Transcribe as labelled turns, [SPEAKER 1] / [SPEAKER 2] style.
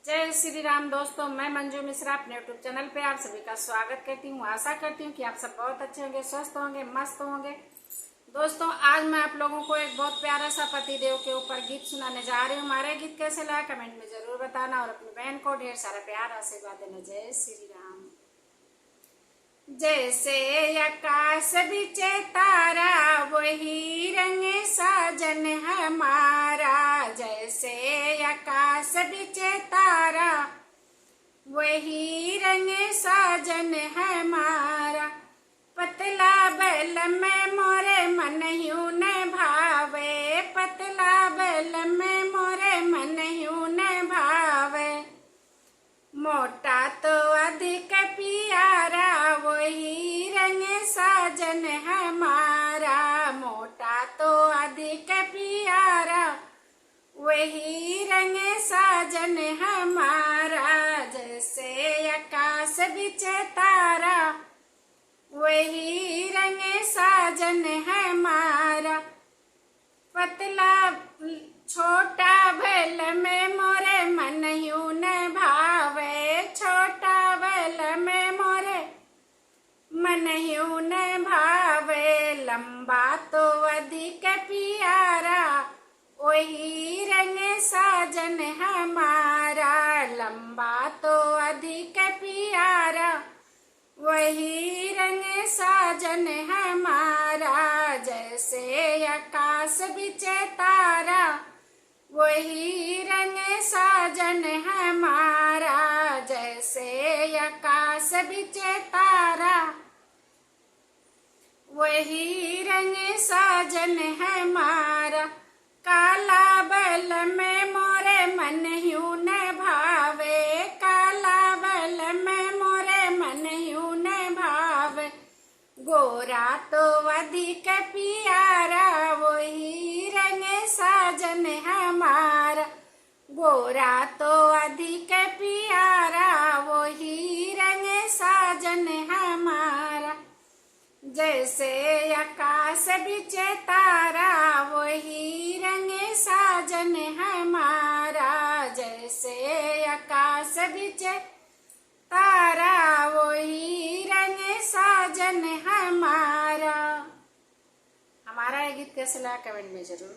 [SPEAKER 1] जय श्री राम दोस्तों, मैं मंजू मिश्रा अपने यूट्यूब चैनल पे आप सभी का स्वागत करती हूँ। आशा करती हूँ कि आप सब बहुत अच्छे होंगे, स्वस्थ होंगे, मस्त होंगे। दोस्तों, आज मैं आप लोगों को एक बहुत प्यारा सा पतिदेव के ऊपर गीत सुनाने जा रही हूँ। हमारा गीत कैसे लगा कमेंट में जरूर बताना और अपनी बहन को ढेर सारा प्यार आशीर्वाद देना। जय श्री राम। जैसे आकाश बिचे तारा वही रंग साजन हमारा, जैसे आकाश बिचे तारा वही रंग साजन हमारा। पतला बैल में मोरे मन यूं न भावे, पतला बैल में मोरे मन यूं न भावे। मोटा तो अधिक प्यारा वही रंग साजन हमारा, मोटा तो अधिक प्यारा वही रंग साजन हमारा। जैसे आकाश बिचे तारा वही रंग साजन हमारा। पतला छोटा बैल में मोरे मन यूं न भावे, छोटा बैल में मोरे मन यूं न भावे। लंबा तो अधिक प्यारा वही रंग साजन हमारा, लंबा तो अधिक प्यारा वही रंग साजन हमारा। जैसे आकाश बिचे तारा वही रंग साजन हमारा, जैसे आकाश बिचे तारा वही रंग साजन हमारा। काला बैल में मोरे मन यूं न भावे, काला बैल में मोरे मन यूं न भावे। गोरा तो अधिक प्यारा वही रंग साजन हमारा, गोरा तो अधिक प्यारा वही रंग साजन हमारा। जैसे आकाश बिचे तारा वही रंग साजन हमारा, जैसे आकाश बिचे तारा वही रंग साजन हमारा। हमारा ये गीत कैसे लगा कमेंट में जरूर